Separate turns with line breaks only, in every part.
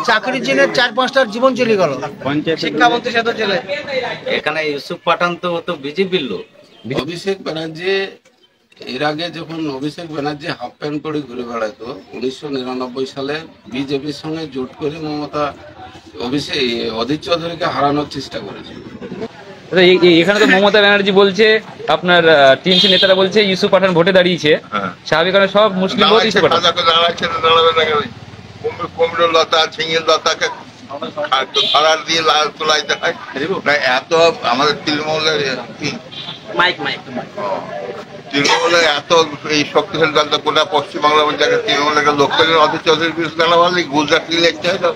চাকরির জন্য 4-5টার জীবন চলে গেল।
শিক্ষামন্ত্রী সাথে চলে এখানে ইউসুফ পাঠান তো বিজেপির লোক।
অভিষেক ব্যানার্জি এর আগে যখন অভিষেক ব্যানার্জি হাফ প্যান্ট পরে ঘুরে বেড়াতো 1999 সালে বিজেপির সঙ্গে জোট করে মমতা অধীর চৌধুরীকে হারানোর চেষ্টা করেছিল।
এখানে তো মমতা ব্যানার্জি বলছে, আপনার টিএমসি নেতারা বলছে ইউসুফ পাঠান ভোটে দাঁড়িয়েছে, স্বাভাবিক কারণে সব মুসলিম ভোট ইউসুফ পাঠান।
কুমড়ো লতা ঝিঙে লতাকে ধরার দিয়ে তোলাইতে হয় এত আমাদের তৃণমূলের তৃণমূলের এত এই শক্তিশালী দল তো গোটা পশ্চিমবাংলার মধ্যে তৃণমূলের লোক করে অধীর চৌধুরীর বিরুদ্ধে দাঁড়া বলে গুজরাট লিখতে হয় তো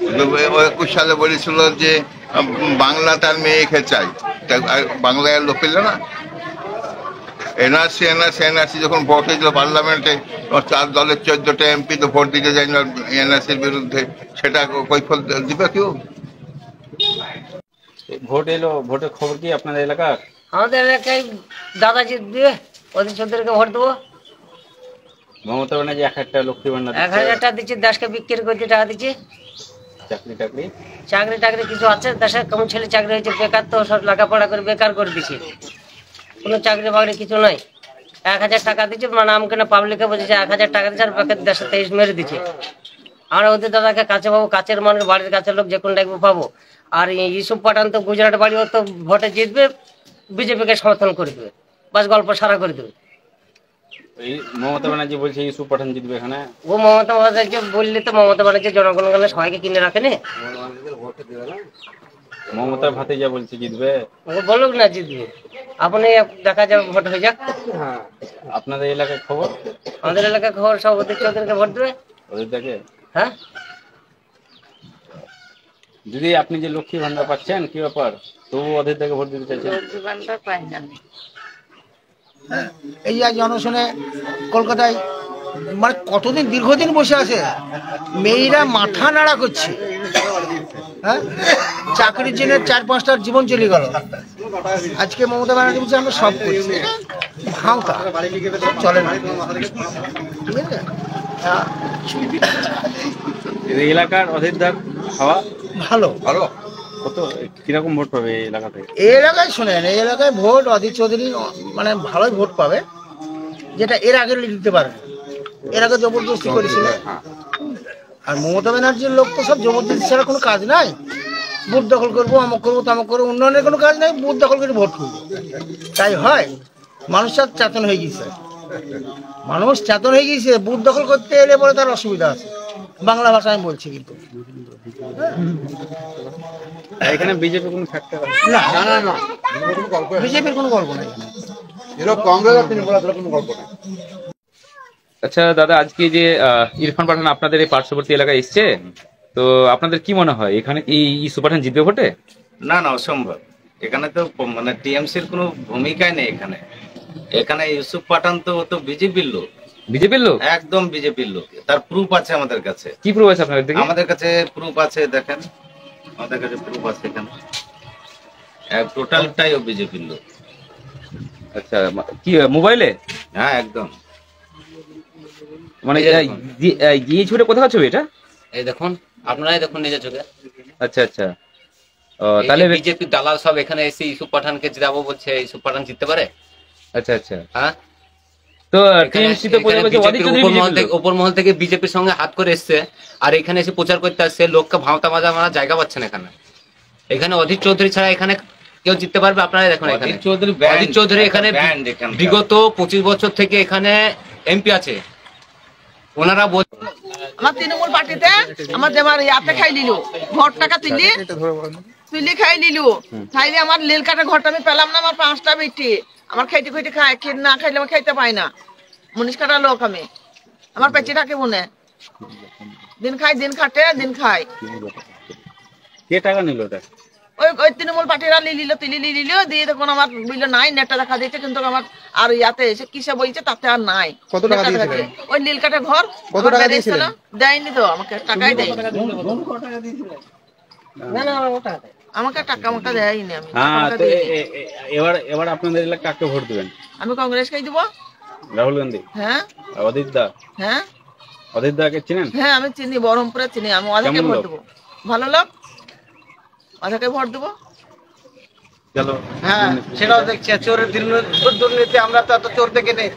21 সালে বলেছিল যে বাংলা তার মেয়েকে চাই, বাংলায় লোক পেল না। এনআরসি যখন ভোট হয়েছিল পার্লামেন্টে 4 দলের 14টা এমপি তো ভোট দিতে যায় না এনআরসির বিরুদ্ধে, সেটা কৈফল দিবে কেউ?
ভোট এলো, ভোটের খবর কি আপনাদের এলাকার?
আমাদের এলাকায় দাদা জিতবে, অধীর চৌধুরীকে ভোট দেবো।
মমতা ব্যানার্জি 1000 লক্ষ্মী ভান্ডার
1000 টাকা দিচ্ছে, দেশকে বিক্রি করতে টাকা দিচ্ছে। চাকরি কিছু আছে দেশে? কেমন ছেলে চাকরি হয়েছে, বেকার তো সব লেখাপড়া করে বেকার করে দিচ্ছে, কোনো চাকরি বাকরি কিছু নাই। 1000 টাকা দিচ্ছে, মানে আমাকে না পাবলিকে বলছে 1000 টাকা দিচ্ছে, আর বাকি দেশে 23 মেরে দিচ্ছে। আমরা ওদের দাদাকে কাছে পাবো, কাছের মানুষ, বাড়ির কাছের লোক যে কোনো ডাকবো পাবো। আর ইউসুফ পাঠান তো গুজরাট বাড়ি, ও তো ভোটে জিতবে, বিজেপিকে সমর্থন করে দেবে, বাস গল্প সারা করে দেবে।
মমতা ব্যানার্জি বলছে ইউসুফ পাঠান জিতবে এখানে।
ও মমতা ব্যানার্জি বললে তো মমতা ব্যানার্জি জনগণের সবাইকে কিনে রাখেনি।
মমতার ভাতিজা বলছে জিতবে,
ও বলুক না জিতবে, আপনি দেখা যাবে ভোট হয়ে যাক।
আপনাদের এলাকার খবর?
আমাদের এলাকার খবর সব অধীর চৌধুরীকে ভোট দেবে।
ওদের দেখে?
হ্যাঁ।
যদি আপনি যে লক্ষ্মী ভান্ডার পাচ্ছেন, কি ব্যাপার, তবু অধীর থেকে ভোট দিতে চাইছেন?
লক্ষ্মী ভান্ডার পাই না।
এই আজ জনশনে কলকাতায় মানে কতদিন দীর্ঘদিন বসে আছে, মেয়েরা মাথা নাড়া করছে। হ্যাঁ, চাকরির জন্য 4-5টার জীবন চলে গেল। আজকে মমতা ব্যানার্জি বলছে আমরা সব করছি, ভাঙতা চলে না। ঠিক আছে,
এই এলাকার অধীরদার হাওয়া
ভালো ভালো।
কত কিরকম ভোট পাবে এই এলাকাতে?
এই এলাকায় শোনেন, এই এলাকায় ভোট অধীর চৌধুরী মানে ভালোই ভোট পাবে, যেটা এর আগে দিতে পারে, এর আগে জবরদস্তি করেছিল। আর মমতা ব্যানার্জির লোক তো সব জবরদস্তি ছাড়া কোনো কাজ নাই। বুথ দখল করবো, আমক করবো, তামক করবো, উন্নয়নের কোনো কাজ নাই, বুথ দখল করে ভোট করবো। তাই হয়, মানুষ চেতন হয়ে গিয়েছে, মানুষ চেতন হয়ে গিয়েছে। বুথ দখল করতে এলে পরে তার অসুবিধা আছে, বাংলা ভাষা আমি বলছি। কিন্তু
এখানে বিজেপি কোনো ফ্যাক্টর
না না না, বিজেপির কোনো গল্প নাই, কংগ্রেস আর তৃণমূল কোনো গল্প নাই।
আচ্ছা দাদা, আজকে যে ইরফান পাঠান আপনাদের এই পার্শ্ববর্তী এলাকায় এসছে, তো আপনাদের কি মনে হয় এখানে কি ইউসুফ পাঠান জিতবে ভোটে?
না না, অসম্ভব। এখানে তো মানে টিএমসির কোনো ভূমিকাই নেই এখানে। এখানে ইউসুফ পাঠান তো বিজেপির লোক।
বিজেপির লোক?
একদম বিজেপির লোক, তার প্রুফ আছে আমাদের কাছে।
কি প্রুফ আছে আপনাদের দিকে?
আমাদের কাছে প্রুফ আছে, দেখেন আমাদের কাছে প্রুফ আছে এখানে, টোটালটাই ও বিজেপির লোক।
আচ্ছা, কি মোবাইলে?
হ্যাঁ একদম,
মানে গিয়ে ছুটে কোথাও ছবি এটা?
এই দেখুন, আপনারাই দেখুন নিজের চোখে।
আচ্ছা আচ্ছা, তাহলে
বিজেপি দালাল সব এখানে এসে ইউসুফ পাঠানকে জিতাবো বলছে। ইউসুফ পাঠান জিততে পারে?
আচ্ছা আচ্ছা,
হ্যাঁ।
তো টিএমসি তো
উপর মহল থেকে বিজেপির সঙ্গে হাত করে এসছে, আর এখানে এসে প্রচার করতে আসছে, লোককে ভাওতা মাজা মারা জায়গা পাচ্ছেন এখানে। এখানে অধীর চৌধুরী ছাড়া এখানে কেউ জিততে পারবে? আপনারা দেখুন, এখানে অধীর চৌধুরী এখানে বিগত 25 বছর থেকে এখানে এমপি আছে। ওনারা
আমার তৃণমূল পার্টিতে আমার যেমন ইয়াতে খাই নিল, ঘর টাকা তুলি খাই নিল, খাইলে আমার লীল কাটা ঘরটা আমি পেলাম না। আমার 5টা বেটি, আমার খাইতে খাইতে খায়, না খাইলে আমার খাইতে পাই না। মুনিশ কাটা লোক আমি, আমার পেটে থাকে মনে, দিন খাই, দিন খাটে, দিন খাই।
কে টাকা নিল ওটা?
ওই তৃণমূল পার্টিরা লিলিল দিয়ে তখন আমার বুঝলো নাই, নেটটা দেখা দিয়েছে, কিন্তু আমার আর ইয়াতে এসে কিসে বলছে তাতে আর নাই।
কত টাকা দিয়েছিলেন?
ওই নীল কাটা ঘর।
কত টাকা দিয়েছিলেন?
দেয়নি তো, আমাকে টাকাই দেয়নি। না না, আমাকে টাকা আমাকে দেয়নি। আমি
এবার আপনাদের এলাকা কাকে ভোট দিবেন?
আমি কংগ্রেসকেই দিব।
রাহুল গান্ধী?
হ্যাঁ।
অধীর দা?
হ্যাঁ।
অদিত দাকে চিনেন?
হ্যাঁ আমি চিনি, বহরমপুরে চিনি। আমি অধাকে
কেমন
ভোট
লোক?
দেবো, ভালো লোক, অধাকে ভোট দেবো।
চলো।
হ্যাঁ সেটাও দেখছি, চোরের দুর্নীতি আমরা তো এত চোর দেখে নেই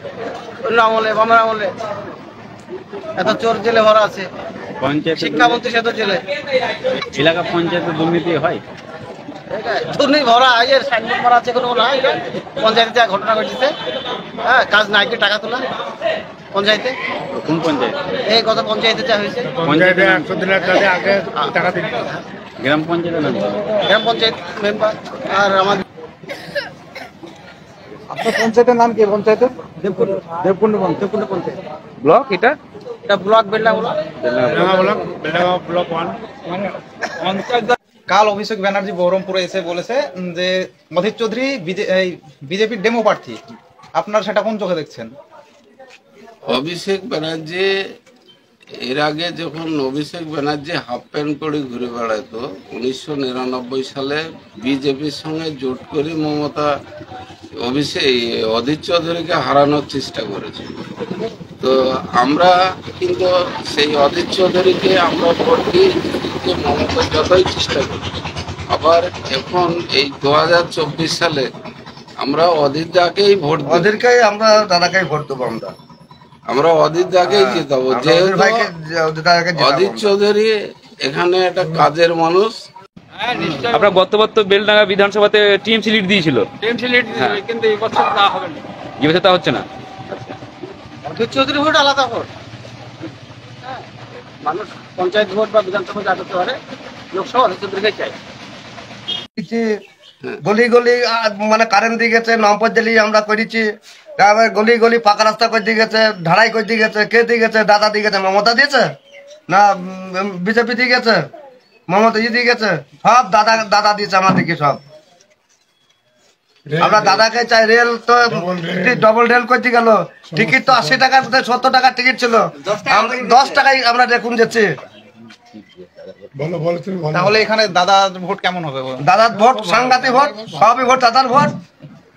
অন্য আমলে, বামের আমলে এত চোর জেলে ভরা আছে।
পঞ্চায়েত
শিক্ষামন্ত্রী সে তো জেলে,
এলাকা পঞ্চায়েতে দুর্নীতি হয়?
দুর্নীতি ভরা। এই সাইনবোর্ড মারা আছে, কোনো নাই পঞ্চায়েতে যা ঘটনা ঘটেছে। হ্যাঁ কাজ নাই, কি টাকা তোলা পঞ্চায়েতে।
কোন পঞ্চায়েত?
এই গত পঞ্চায়েতে যা হয়েছে,
পঞ্চায়েতে 100 দিনের কাজে আগে টাকা দিন। গ্রাম পঞ্চায়েতের নাম?
গ্রাম পঞ্চায়েত মেম্বার। আর আমাদের
আপনার পঞ্চায়েতের নাম কি? পঞ্চায়েতের দেবকুণ্ড পঞ্চায়েত।
ব্লক এটা?
এটা ব্লক বেলডাঙ্গা
ব্লক 1। কাল অভিষেক ব্যানার্জি বহরমপুরে এসে বলেছে যে অধীর চৌধুরী বিজেপির ডেমো প্রার্থী। আপনার সেটা কোন চোখে দেখছেন?
অভিষেক ব্যানার্জি এর আগে যখন অভিষেক ব্যানার্জি হাফ প্যান্ট পরে ঘুরে বেড়াতো 1999 সালে বিজেপির সঙ্গে জোট করে মমতা অধীর চৌধুরীকে হারানোর চেষ্টা করেছে। তো আমরা কিন্তু সেই অধীর চৌধুরীকে আমরা ভোট দিয়ে মমতা যতই চেষ্টা করি, আবার এখন এই 2024 সালে আমরা অধীর দাকেই ভোট দেব।
ওদেরকেই আমরা দাদাকেই ভোট দেবো।
আমরা অধীর দাকেই জিতাবো, যেহেতু অধীর চৌধুরী এখানে একটা কাজের মানুষ।
আপনার গত বেলডাঙ্গা বিধানসভাতে টিএমসি লিড দিয়েছিল,
কিন্তু এই বছর তা হবে না।
এই বছর তা হচ্ছে না।
অধীর চৌধুরী ভোট আলাদা ভোট। মানুষ পঞ্চায়েত ভোট বা বিধানসভা যা করতে পারে, লোকসভা অধীর চৌধুরীকে চাই।
গলি গলি মানে কারেন্ট দিয়ে গেছে, নম্বর দিলি আমরা করেছি। তারপরে গলি গলি পাকা রাস্তা করে দিয়ে গেছে, ঢালাই করে দিয়ে গেছে। কে দিয়ে গেছে? দাদা দিয়ে গেছে। মমতা দিয়েছে না বিজেপি দিয়ে গেছে? মমতা দিয়ে গেছে। সব দাদা দিয়েছে আমাদেরকে সব। আমরা দাদাকে চাই। রেল তো ডবল রেল করতে গেল, টিকিট তো 80 টাকার 70 টাকার টিকিট ছিল, 10 টাকায় আমরা দেখুন যাচ্ছি।
তাহলে এখানে দাদা ভোট কেমন হবে?
দাদার ভোট সাংঘাতিক ভোট, সবই ভোট দাদার ভোট।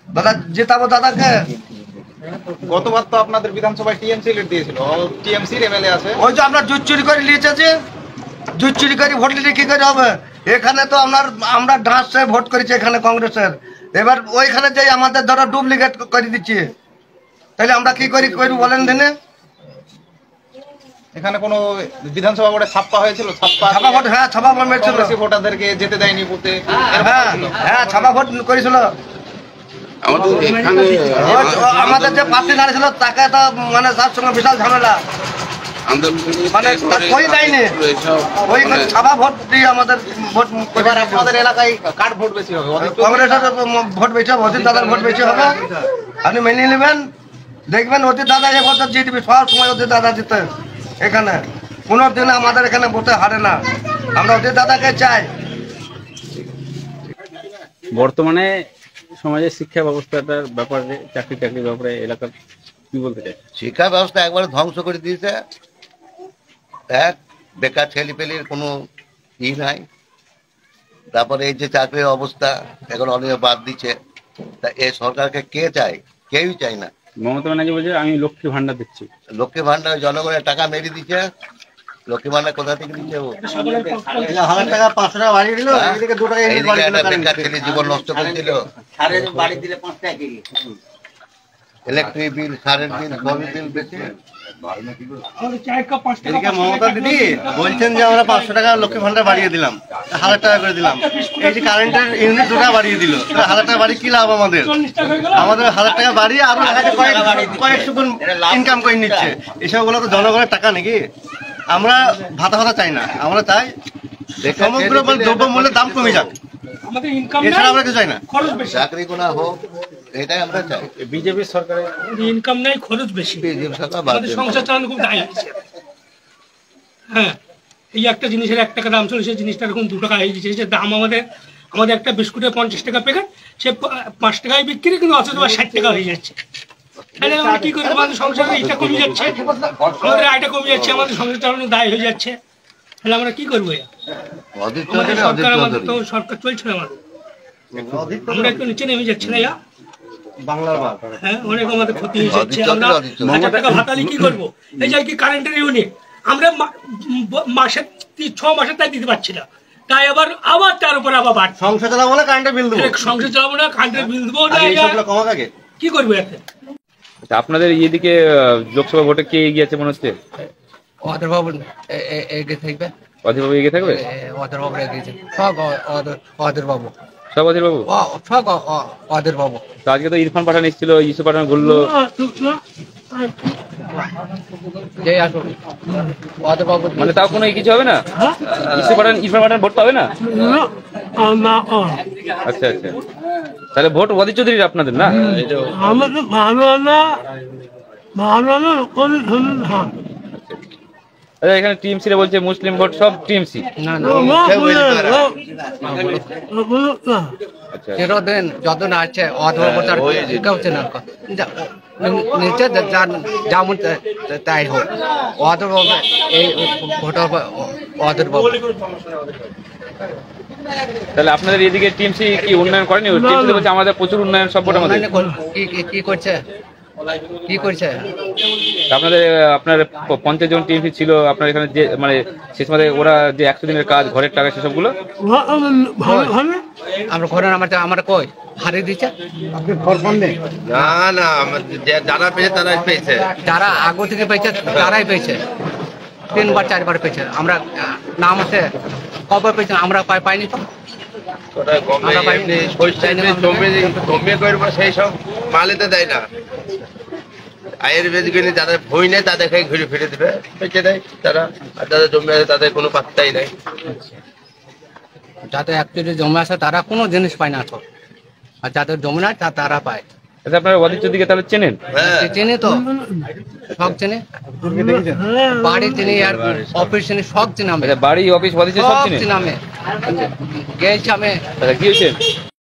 দাদা জিতাবো দাদাকে।
গতবার তো আপনাদের বিধানসভায় টিএমসি লিড দিয়েছিল, টিএমসির এমএলএ আছে।
ওই যে আমরা জুট চুরি করে নিয়েছি, জুট চুরি করে ভোট নিলে কি করে হবে? এখানে তো আমরা ডাঁসে ভোট করেছি এখানে কংগ্রেসের। এবার ওইখানে যে আমাদের ধরো ডুপ্লিকেট করে দিচ্ছি, তাহলে আমরা কি করি বলেন দিনে?
এখানে কোনো বিধানসভা ভোটে ছাপ্পা হয়েছিল? ছাপ্পা
ভোট, হ্যাঁ ছাপা ভোট মেরেছিল।
ভোটারদেরকে যেতে দেয়নি বুথে।
হ্যাঁ ছাপা ভোট করেছিল।
আমাদের এখানে
আমাদের যে প্রার্থী দাঁড়িয়েছিল তাকে তো মানে তার সঙ্গে বিশাল ঝামেলা, মানে কই দেয়নি। ওই ছাপা ভোট দিয়ে আমাদের ভোট।
এবার আপনাদের এলাকায় কার ভোট বেশি হবে?
কংগ্রেসের ভোট বেশি হবে, অধীর দাদার ভোট বেশি হবে। আপনি মেনে নেবেন, দেখবেন অধীর দাদা এবছর জিতবে। সব সময় অধীর দাদা জিতে এখানে, কোনো দিন আমাদের এখানে ভোটে হারে না। আমরা অধীর দাদাকে চাই।
বর্তমানে সমাজের শিক্ষা ব্যবস্থাটার ব্যাপারে, চাকরির ব্যাপারে এলাকার কি বলতে চাই?
শিক্ষা ব্যবস্থা একবারে ধ্বংস করে দিয়েছে। এক বেকার ছেলেপেলের কোনো নাই। তারপরে এই যে চাকরির অবস্থা এখন অনেক বাদ দিচ্ছে। তা এই সরকারকে কে চায়? কেউই চায় না।
মমতা ব্যানার্জি বলছে আমি লক্ষ্মী ভান্ডার দিচ্ছি।
লক্ষ্মী ভান্ডার জনগণের টাকা মেরে দিচ্ছে। লক্ষ্মী ভান্ডার কোথা থেকে দিচ্ছে?
1000 টাকা 500 টাকা বাড়িয়ে দিল, এদিকে 2 টাকা
বেকার ছেলে জীবন নষ্ট করেছিল।
বাড়ি দিলে 5 টাকা কেজি।
ইলেকট্রিক বিল, সারের বিল, সবই বিল বেশি।
এদিকে মমতা দিদি বলছেন যে আমরা 500 টাকা লক্ষ্মী ভান্ডার বাড়িয়ে দিলাম, 1000 টাকা করে দিলাম। এই যে কারেন্টের ইউনিট 2 টাকা বাড়িয়ে দিল, 1000 টাকা বাড়ি কি লাভ আমাদের? 1000 টাকা বাড়ি আরো কয়েকশো গুণ ইনকাম করে নিচ্ছে। এসবগুলো তো জনগণের টাকা নাকি? আমরা ভাতা চাই না, আমরা চাই সমগ্র দ্রব্য মূল্যের দাম কমে যাক। এছাড়া আমরা কিছু চাই না।
চাকরি কোনা হোক, এটাই আমরা চাই।
বিজেপি সরকারের
ইনকাম নাই, খরচ বেশি।
বিজেপি সরকার
আমাদের সংসার চালানো খুব দায় হয়েছে। হ্যাঁ, এই একটা জিনিসের 1 টাকা দাম ছিল, সেই জিনিসটা এখন 2 টাকা হয়ে গেছে। দাম আমাদের একটা বিস্কুটের 50 টাকা প্যাকেট, সে 5 টাকায় বিক্রি, কিন্তু অথচ 60 টাকা হয়ে যাচ্ছে। তাহলে আমরা কি করি? আমাদের সংসারে এটা কমে যাচ্ছে, আমাদের আয়টা কমে যাচ্ছে, আমাদের সংসার চালানো দায় হয়ে যাচ্ছে। তাহলে আমরা কি করবো? আমাদের তো সরকার চলছে না, আমাদের আমরা একটু নিচে নেমে যাচ্ছে না।
বাংলার
হ্যাঁ, অনেক আমাদের ক্ষতি হয়ে যাচ্ছে। আমরা 1000 টাকা ভাতালি কি করবো? এই যে কি কারেন্টের ইউনিট, আমরা মাসে 6 মাসে তাই দিতে পারছি না, তাই আবার তার উপর আবার বাড়ছে।
সংসার চালাবো না কারেন্টের বিল দেবো,
সংসার চালাবো না, কারেন্টের বিল দেবো না, কি করবো এতে?
আপনাদের এদিকে লোকসভা ভোটে কে এগিয়ে আছে মনে হচ্ছে?
অধীরবাবু এগিয়ে থাকবে,
অধীরবাবু এগিয়ে থাকবে,
অধীরবাবু এগিয়েছে, সব অধীরবাবু,
সব অধীরবাবু,
সব অধীরবাবু।
তো আজকে তো ইরফান পাঠান এসেছিল, ইউসুফ পাঠান ঘুরলো,
যে আসুন অধীরবাবু,
মানে তাও কোনো কিছু হবে না? ইউসুফ পাঠান ইরফান পাঠান ভোট পাবে না? আচ্ছা আচ্ছা, তাহলে ভোট অধীর চৌধুরীর আপনাদের না?
আমাদের ভালো না, ভালো না,
আচ্ছা, এখানে টিএমসি রা বলছে মুসলিম ভোট সব টিএমসি।
না না, চিরদিন যতদিন আছে অধীরবাবু তার কেউ চেনে না, নিচে যেমন তাই হোক, অধীরবাবু এই ভোটার অধীরবাবু।
তাহলে আপনাদের এদিকে টিএমসি কি উন্নয়ন করেনি? টিএমসি বলছে আমাদের প্রচুর উন্নয়ন, সব ভোট আমাদের।
কি করছে, কি করছে?
আপনাদের আপনার 50 জন টিএমসি ছিল আপনার এখানে, যে মানে শেষ মাসে ওরা যে 100 দিনের কাজ, ঘরের টাকা, সেসব গুলো
আমরা ঘরে আমরা কই হারিয়ে দিচ্ছে।
না না, যারা পেয়েছে তারাই পেয়েছে,
যারা আগে থেকে পেয়েছে তারাই পেয়েছে, 3বার 4বার পেয়েছে। আমরা নাম আছে কবে পেয়েছে আমরা পাইনি তো,
সেই সব মালেতে দেয় না। আয়ুর্বেদিক যাদের ভয় নেই তাদের ঘুরে ফিরে দেবে, বেঁচে দেয় তারা, আর যাদের জমি আছে তাদের কোনো পাত্তাই নেই।
যাদের অ্যাকচুয়ালি জমি আছে তারা কোনো জিনিস পায় না তো, আর যাদের জমি নাই তারা পায়।
আচ্ছা, আপনারা অধীর চৌধুরীকে তাহলে চেনেন?
চিনি তো, সব চিনি, বাড়ি চিনি আর অফিস চিনি, সব চিনি আমি।
বাড়ি অফিস অধীর সব চিনি
আমি গেছি, আমি
গিয়েছেন।